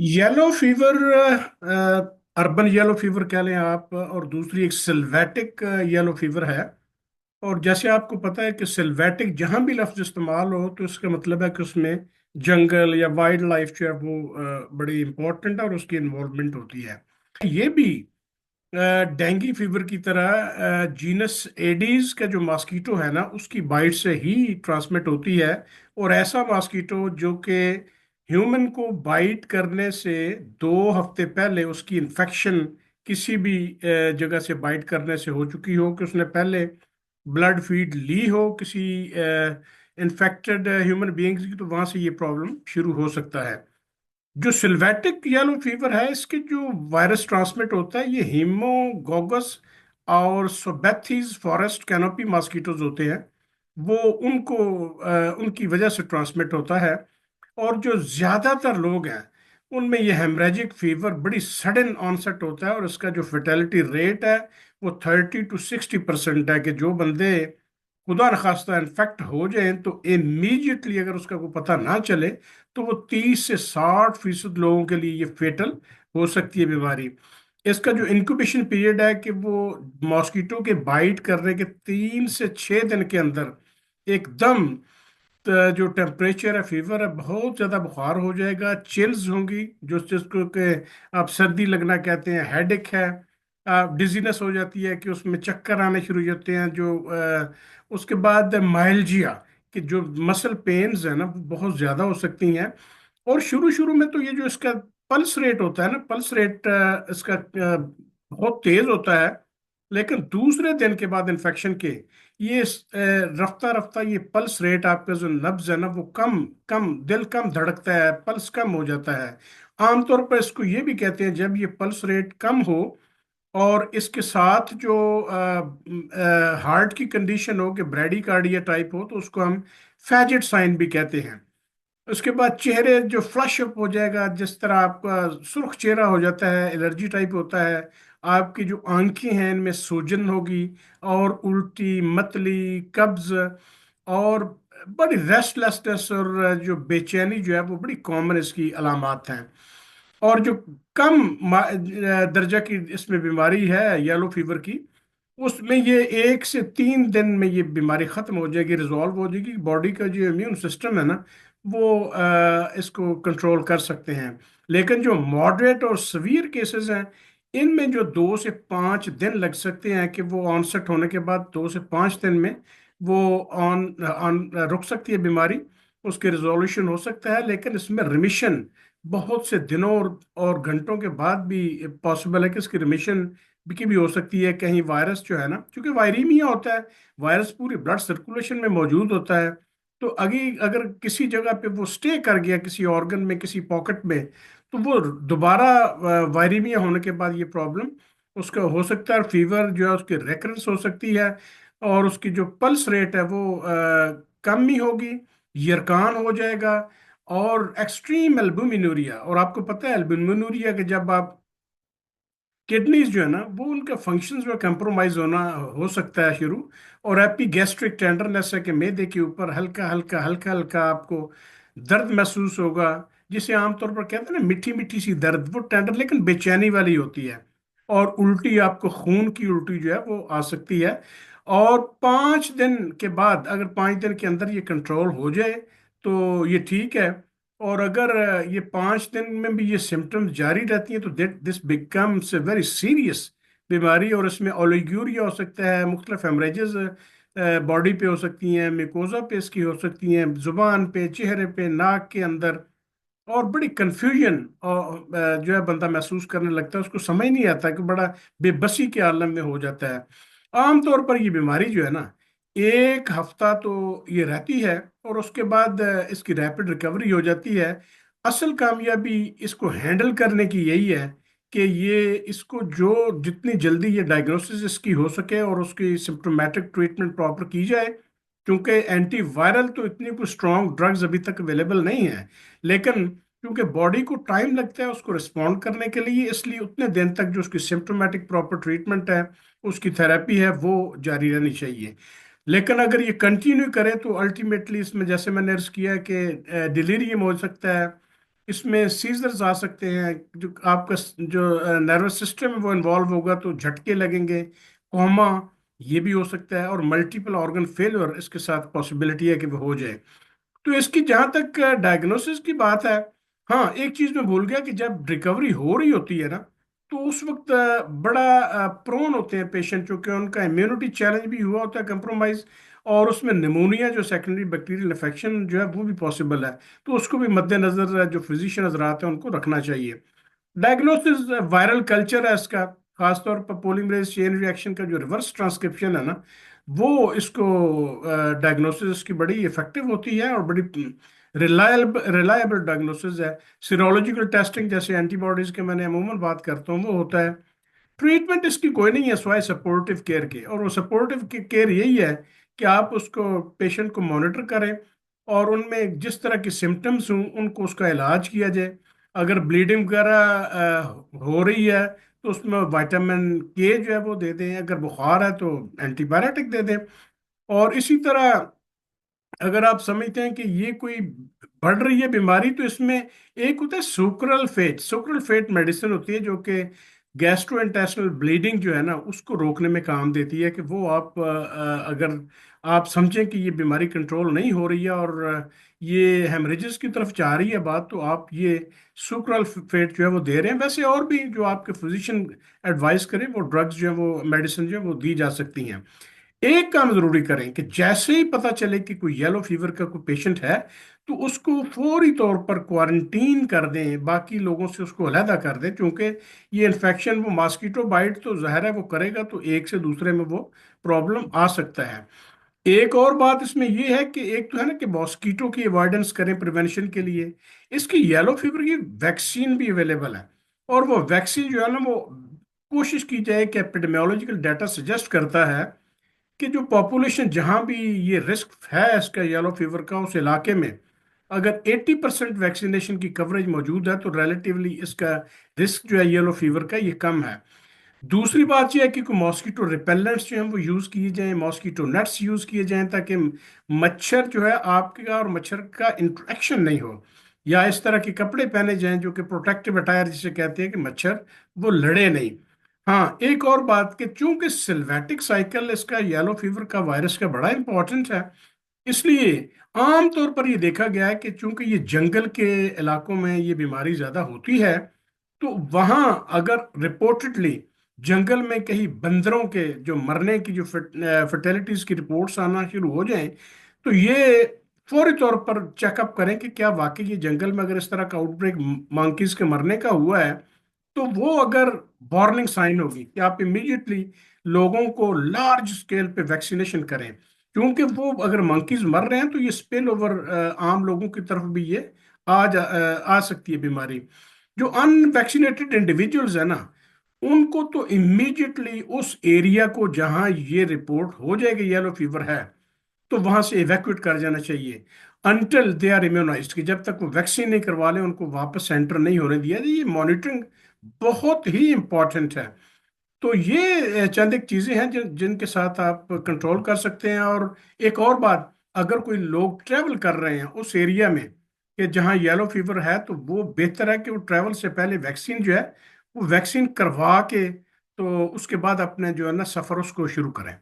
Yellow fever, urban yellow fever कह लें आप, और दूसरी एक सिल्वेटिक येलो फीवर है। और जैसे आपको पता है कि सिल्वेटिक जहां भी लफ्ज इस्तेमाल हो तो इसका मतलब है कि उसमें जंगल या वाइल्ड लाइफ जो है वो बड़ी इंपॉर्टेंट है और उसकी इन्वॉल्वमेंट होती है। ये भी डेंगू फीवर की तरह जीनस एडीज का जो मॉस्किटो है ना उसकी बाइट से ही ट्रांसमिट होती है। और ऐसा मॉस्किटो जो कि ह्यूमन को बाइट करने से 2 हफ्ते पहले उसकी इन्फेक्शन किसी भी जगह से बाइट करने से हो चुकी हो, कि उसने पहले ब्लड फीड ली हो किसी इन्फेक्टेड ह्यूमन बीइंग्स की, तो वहां से ये प्रॉब्लम शुरू हो सकता है। जो सिल्वेटिक येलो फीवर है, इसके जो वायरस ट्रांसमिट होता है, ये हीमोगोगस और सोबैथीज फॉरेस्ट कैनोपी मॉस्किटोज होते हैं। वो उनको उनकी वजह से ट्रांसमिट होता है। और जो ज्यादातर लोग हैं उनमें ये हेमरेजिक फीवर बड़ी सडन ऑनसेट होता है, और इसका जो फेटेलिटी रेट है वो 30 to 60% है। कि जो बंदे खुदा न खास्ता इन्फेक्ट हो जाए तो इमीडिएटली अगर उसका कोई पता ना चले तो वो 30 से 60% लोगों के लिए ये फेटल हो सकती है बीमारी। इसका जो इंक्यूबेशन पीरियड है कि वो मॉस्किटो के बाइट करने के 3 से 6 दिन के अंदर एकदम जो टेम्परेचर है, फीवर है, बहुत ज़्यादा बुखार हो जाएगा, चिल्स होंगी जो जिसको कि आप सर्दी लगना कहते हैं, हेडेक है, डिजीनेस हो जाती है कि उसमें चक्कर आने शुरू हो जाते हैं, जो उसके बाद माइल्जिया कि जो मसल पेन्स है ना वो बहुत ज़्यादा हो सकती हैं। और शुरू शुरू में तो ये जो इसका पल्स रेट होता है ना, पल्स रेट इसका बहुत तेज होता है। लेकिन दूसरे दिन के बाद इन्फेक्शन के ये रफ्ता रफ्ता ये पल्स रेट, आपका जो नब्ज है ना वो कम कम, दिल कम धड़कता है, पल्स कम हो जाता है। आमतौर पर इसको ये भी कहते हैं, जब ये पल्स रेट कम हो और इसके साथ जो हार्ट की कंडीशन हो कि ब्रेडिकार्डिया टाइप हो, तो उसको हम फैजेट साइन भी कहते हैं। उसके बाद चेहरे जो फ्लश अप हो जाएगा, जिस तरह आपका सुर्ख चेहरा हो जाता है, एलर्जी टाइप होता है। आपकी जो आंखें हैं इनमें सूजन होगी, और उल्टी, मतली, कब्ज, और बड़ी रेस्टलेसनेस और जो बेचैनी जो है वो बड़ी कॉमन इसकी अलामात हैं। और जो कम दर्जा की इसमें बीमारी है येलो फीवर की, उसमें ये 1 से 3 दिन में ये बीमारी खत्म हो जाएगी, रिजॉल्व हो जाएगी। बॉडी का जो इम्यून सिस्टम है ना वो इसको कंट्रोल कर सकते हैं। लेकिन जो मॉडरेट और सवीर केसेस हैं, इनमें जो 2 से 5 दिन लग सकते हैं कि वो ऑनसेट होने के बाद 2 से 5 दिन में वो ऑन ऑन रुक सकती है बीमारी, उसके रिजोल्यूशन हो सकता है। लेकिन इसमें रिमिशन बहुत से दिनों और घंटों के बाद भी पॉसिबल है कि इसकी रिमिशन की भी हो सकती है। कहीं वायरस जो है ना, क्योंकि वायरीमिया होता है, वायरस पूरी ब्लड सर्कुलेशन में मौजूद होता है, तो अगर किसी जगह पे वो स्टे कर गया, किसी ऑर्गन में, किसी पॉकेट में, तो वो दोबारा वायरीमिया होने के बाद ये प्रॉब्लम उसका हो सकता है। फीवर जो है उसकी रेकरेंस हो सकती है, और उसकी जो पल्स रेट है वो कम ही होगी, यरकान हो जाएगा, और एक्सट्रीम एल्बुमिनूरिया। और आपको पता है एल्बुमिनूरिया के जब आप किडनीज जो है ना वो उनका फंक्शंस में कंप्रोमाइज होना हो सकता है शुरू। और एपिगैस्ट्रिक टेंडरनेस है कि मैदे के ऊपर हल्का हल्का हल्का हल्का आपको दर्द महसूस होगा, जिसे आमतौर पर कहते हैं ना मीठी मीठी सी दर्द, वो टेंडर लेकिन बेचैनी वाली होती है। और उल्टी, आपको खून की उल्टी जो है वो आ सकती है। और 5 दिन के बाद, अगर 5 दिन के अंदर ये कंट्रोल हो जाए तो ये ठीक है। और अगर ये 5 दिन में भी ये सिम्टम्स जारी रहती हैं तो this becomes a very serious बीमारी। और इसमें ओलिगूरिया हो सकता है, मुख्तलिफ हेमरेजेस बॉडी पे हो सकती हैं, मिकोजा पे इसकी हो सकती हैं, जुबान पे, चेहरे पे, नाक के अंदर। और बड़ी कंफ्यूजन और जो है बंदा महसूस करने लगता है, उसको समझ नहीं आता, कि बड़ा बेबसी के आलम में हो जाता है। आमतौर पर ये बीमारी जो है ना 1 हफ्ता तो ये रहती है, और उसके बाद इसकी रैपिड रिकवरी हो जाती है। असल कामयाबी इसको हैंडल करने की यही है कि ये इसको जो जितनी जल्दी ये डायग्नोसिस इसकी हो सके और उसकी सिम्प्टोमेटिक ट्रीटमेंट प्रॉपर की जाए। क्योंकि एंटीवायरल तो इतनी कोई स्ट्रॉन्ग ड्रग्स अभी तक अवेलेबल नहीं है, लेकिन क्योंकि बॉडी को टाइम लगता है उसको रिस्पॉन्ड करने के लिए, इसलिए उतने दिन तक जो उसकी सिम्प्टोमेटिक प्रॉपर ट्रीटमेंट है, उसकी थेरेपी है, वो जारी रहनी चाहिए। लेकिन अगर ये कंटिन्यू करे तो अल्टीमेटली इसमें, जैसे मैंने अर्ज किया कि डिलीरियम हो सकता है, اس میں سیزرز آ سکتے ہیں، جو آپ کا جو نروس سسٹم ہے وہ انوالو ہوگا تو جھٹکے لگیں گے، کوما یہ بھی ہو سکتا ہے، اور ملٹیپل آرگن فیلور اس کے ساتھ پاسبلٹی ہے کہ وہ ہو جائے۔ تو اس کی جہاں تک ڈائگنوسس کی بات ہے، ہاں ایک چیز میں بھول گیا کہ جب ریکوری ہو رہی ہوتی ہے نا، تو اس وقت بڑا پرون ہوتے ہیں پیشنٹ، چونکہ ان کا امیونٹی چیلنج بھی ہوا ہوتا ہے کمپرومائز، اور اس میں نمونیا جو سیکنڈری بیکٹیریل انفیکشن جو ہے وہ بھی پاسبل ہے۔ تو اس کو بھی مد نظر جو فزیشین حضرات ہیں ان کو رکھنا چاہیے۔ ڈائگنوسس وائرل کلچر ہے اس کا، خاص طور پر پولیمریز چین ری ایکشن کا جو ریورس ٹرانسکرپشن ہے نا، وہ اس کو ڈائگنوسس کی بڑی افیکٹو ہوتی ہے اور بڑی ریلائبل ڈائگنوسس ہے۔ سیرولوجیکل ٹیسٹنگ جیسے اینٹی باڈیز کے میں نے عموماً بات کرتا ہوں وہ ہوتا ہے۔ ٹریٹمنٹ اس کی کوئی نہیں ہے سوائے سپورٹو کیئر کے، اور وہ سپورٹو کیئر یہی ہے کہ آپ اس کو پیشنٹ کو مانیٹر کریں، اور ان میں جس طرح کی سمٹمز ہوں ان کو اس کا علاج کیا جائے۔ اگر بلیڈنگ وغیرہ ہو رہی ہے تو اس میں وائٹامن کے جو ہے وہ دے دیں، اگر بخار ہے تو اینٹی بایوٹک دے دیں۔ اور اسی طرح اگر آپ سمجھتے ہیں کہ یہ کوئی بڑھ رہی ہے بیماری، تو اس میں ایک ہوتا ہے سوکرل فیٹ میڈیسن ہوتی ہے جو کہ گیسٹرو انٹیسٹنل بلیڈنگ جو ہے نا اس کو روکنے میں کام دیتی ہے، کہ وہ آپ اگر آپ سمجھیں کہ یہ بیماری کنٹرول نہیں ہو رہی ہے اور یہ ہیمریجز کی طرف جا رہی ہے بات، تو آپ یہ سوکرل فیٹ جو ہے وہ دے رہے ہیں۔ ویسے اور بھی جو آپ کے فزیشین ایڈوائز کریں وہ ڈرگز جو ہے وہ میڈیسن جو ہے وہ دی جا سکتی ہیں۔ ایک کام ضروری کریں کہ جیسے ہی پتا چلے کہ کوئی یلو فیور کا کوئی پیشنٹ ہے تو اس کو فوری طور پر کوارنٹین کر دیں، باقی لوگوں سے اس کو علیحدہ کر دیں، کیونکہ یہ انفیکشن وہ ماسکیٹو بائٹ تو ظاہر ہے وہ کرے گا تو ایک سے دوسرے میں وہ پرابلم آ سکتا ہے۔ ایک اور بات اس میں یہ ہے کہ ایک تو ہے نا کہ ماسکیٹو کی اوائڈنس کریں پریونشن کے لیے، اس کی یلو فیور کی ویکسین بھی اویلیبل ہے، اور وہ ویکسین جو ہے نا وہ کوشش کی جائے کہ ایپیڈیمیولوجیکل ڈیٹا سجیسٹ کرتا ہے کہ جو پاپولیشن جہاں بھی یہ رسک ہے اس کا یلو فیور کا، اس علاقے میں اگر 80% ویکسینیشن کی کوریج موجود ہے تو ریلیٹیولی اس کا رسک جو ہے یلو فیور کا یہ کم ہے۔ دوسری بات یہ ہے کہ کوئی ماسکیٹو ریپیلنٹس جو ہیں وہ یوز کیے جائیں، ماسکیٹو نیٹس یوز کیے جائیں، تاکہ مچھر جو ہے آپ کا اور مچھر کا انٹریکشن نہیں ہو، یا اس طرح کے کپڑے پہنے جائیں جو کہ پروٹیکٹیو اٹائر جسے کہتے ہیں کہ مچھر وہ لڑے نہیں۔ ہاں ایک اور بات کہ چونکہ سلویٹک سائیکل اس کا یلو فیور کا وائرس کا بڑا امپورٹنٹ ہے، اس لیے عام طور پر یہ دیکھا گیا ہے کہ چونکہ یہ جنگل کے علاقوں میں یہ بیماری زیادہ ہوتی ہے، تو وہاں اگر رپورٹڈلی جنگل میں کہیں بندروں کے جو مرنے کی جو فرٹیلیٹیز کی رپورٹس آنا شروع ہو جائیں، تو یہ فوری طور پر چیک اپ کریں کہ کیا واقعی یہ جنگل میں اگر اس طرح کا آؤٹ بریک مانکیز کے مرنے کا ہوا ہے، تو وہ اگر وارننگ سائن ہوگی کہ آپ امیڈیٹلی لوگوں کو لارج اسکیل پہ ویکسینیشن کریں، کیونکہ وہ اگر منکیز مر رہے ہیں تو یہ اسپل اوور عام لوگوں کی طرف بھی یہ آ سکتی ہے بیماری۔ جو ان ویکسینیٹڈ انڈیویجولز ہیں نا، ان کو تو امیڈیٹلی اس ایریا کو جہاں یہ رپورٹ ہو جائے گی یلو فیور ہے تو وہاں سے ایویکویٹ کر جانا چاہیے، انٹل دے آر امیونائزڈ، کہ جب تک وہ ویکسین نہیں کروا لیں ان کو واپس سینٹر نہیں ہونے دیا جائے۔ یہ مانیٹرنگ بہت ہی امپورٹنٹ ہے۔ تو یہ چند ایک چیزیں ہیں جن کے ساتھ آپ کنٹرول کر سکتے ہیں۔ اور ایک اور بات، اگر کوئی لوگ ٹریول کر رہے ہیں اس ایریا میں کہ جہاں یلو فیور ہے، تو وہ بہتر ہے کہ وہ ٹریول سے پہلے ویکسین جو ہے وہ ویکسین کروا کے تو اس کے بعد اپنے جو ہے نا سفر اس کو شروع کریں۔